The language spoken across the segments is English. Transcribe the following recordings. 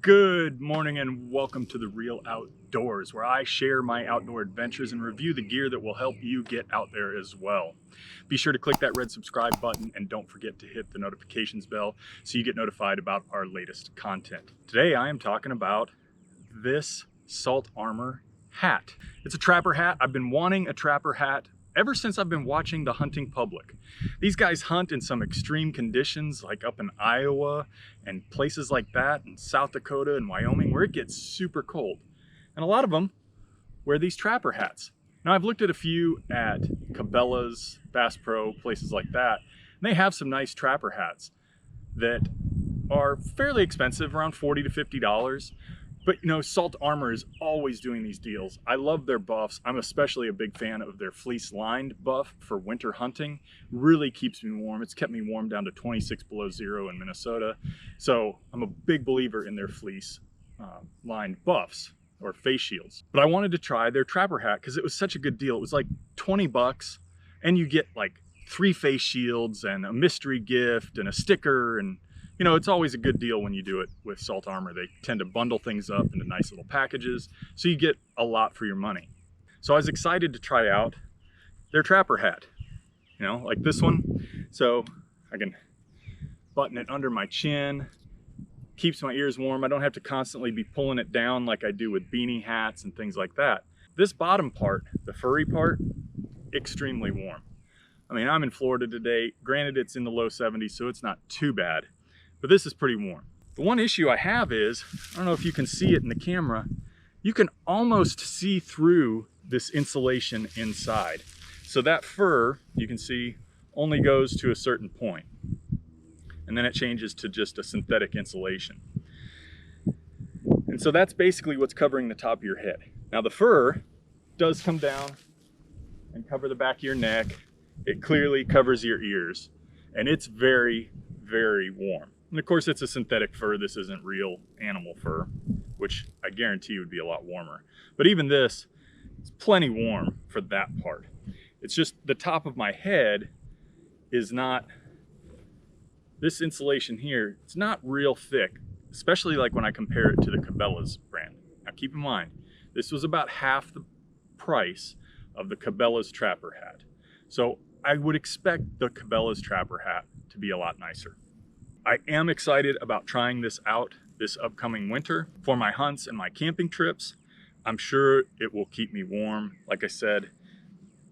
Good morning and welcome to the Real Outdoors, where I share my outdoor adventures and review the gear that will help you get out there as well. Be sure to click that red subscribe button and don't forget to hit the notifications bell so you get notified about our latest content. Today I am talking about this Salt Armor hat. It's a trapper hat. I've been wanting a trapper hat ever since I've been watching The Hunting Public. These guys hunt in some extreme conditions, like up in Iowa and places like that, in South Dakota and Wyoming, where it gets super cold. And a lot of them wear these trapper hats. Now, I've looked at a few at Cabela's, Bass Pro, places like that, and they have some nice trapper hats that are fairly expensive, around $40 to $50. But you know, Salt Armor is always doing these deals. I love their buffs. I'm especially a big fan of their fleece lined buff for winter hunting. Really keeps me warm. It's kept me warm down to 26 below zero in Minnesota. So I'm a big believer in their fleece lined buffs or face shields. But I wanted to try their trapper hat because it was such a good deal. It was like 20 bucks and you get like 3 face shields and a mystery gift and a sticker, and you know, it's always a good deal when you do it with Salt Armor. They tend to bundle things up into nice little packages, so you get a lot for your money. So I was excited to try out their trapper hat, you know, like this one. So I can button it under my chin, keeps my ears warm. I don't have to constantly be pulling it down like I do with beanie hats and things like that. This bottom part, the furry part, extremely warm. I mean, I'm in Florida today. Granted, it's in the low 70s, so it's not too bad. But this is pretty warm. The one issue I have is, I don't know if you can see it in the camera, you can almost see through this insulation inside. So that fur, you can see, only goes to a certain point. And then it changes to just a synthetic insulation. And so that's basically what's covering the top of your head. Now the fur does come down and cover the back of your neck. It clearly covers your ears. And it's very, very warm. And of course, it's a synthetic fur. This isn't real animal fur, which I guarantee would be a lot warmer. But even this, it's plenty warm for that part. It's just the top of my head is not, this insulation here, it's not real thick, especially like when I compare it to the Cabela's brand. Now keep in mind, this was about half the price of the Cabela's trapper hat. So I would expect the Cabela's trapper hat to be a lot nicer. I am excited about trying this out this upcoming winter for my hunts and my camping trips. I'm sure it will keep me warm. Like I said,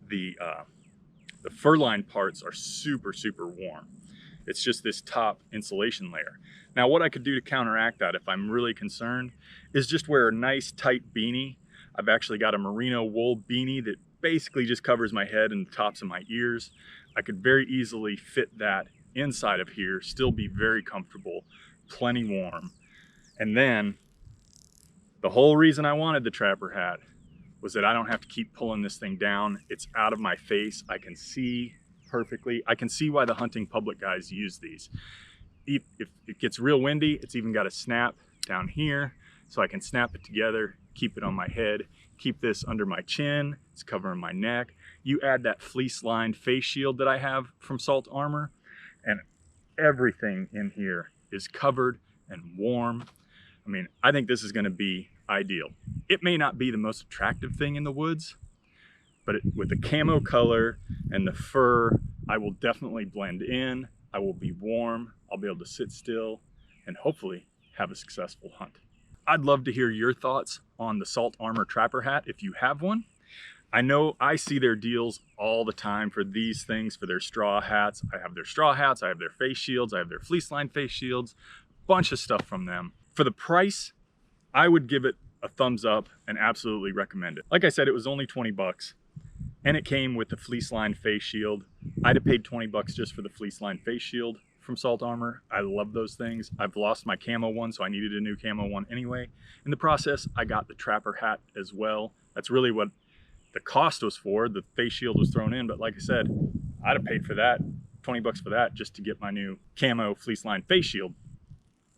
the fur-lined parts are super, super warm. It's just this top insulation layer. Now, what I could do to counteract that if I'm really concerned is just wear a nice tight beanie. I've actually got a merino wool beanie that basically just covers my head and the tops of my ears. I could very easily fit that inside of here, still be very comfortable, plenty warm. And then the whole reason I wanted the trapper hat was that I don't have to keep pulling this thing down. It's out of my face. I can see perfectly. I can see why the Hunting Public guys use these. If it gets real windy, it's even got a snap down here, so I can snap it together, keep it on my head, keep this under my chin, it's covering my neck. You add that fleece lined face shield that I have from Salt Armor, and everything in here is covered and warm. I mean, I think this is going to be ideal. It may not be the most attractive thing in the woods, but with the camo color and the fur, I will definitely blend in. I will be warm. I'll be able to sit still and hopefully have a successful hunt. I'd love to hear your thoughts on the Salt Armor trapper hat if you have one. I know I see their deals all the time for these things, for their straw hats. I have their straw hats, I have their face shields, I have their fleece lined face shields, a bunch of stuff from them. For the price, I would give it a thumbs up and absolutely recommend it. Like I said, it was only 20 bucks and it came with the fleece lined face shield. I'd have paid 20 bucks just for the fleece lined face shield from Salt Armor. I love those things. I've lost my camo one, so I needed a new camo one anyway. In the process, I got the trapper hat as well. That's really what the cost was for. The face shield was thrown in, but like I said, I'd have paid for that, 20 bucks for that, just to get my new camo fleece lined face shield.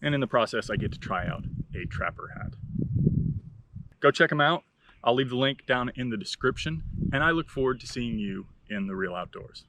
And in the process, I get to try out a trapper hat. Go check them out. I'll leave the link down in the description, and I look forward to seeing you in the real outdoors.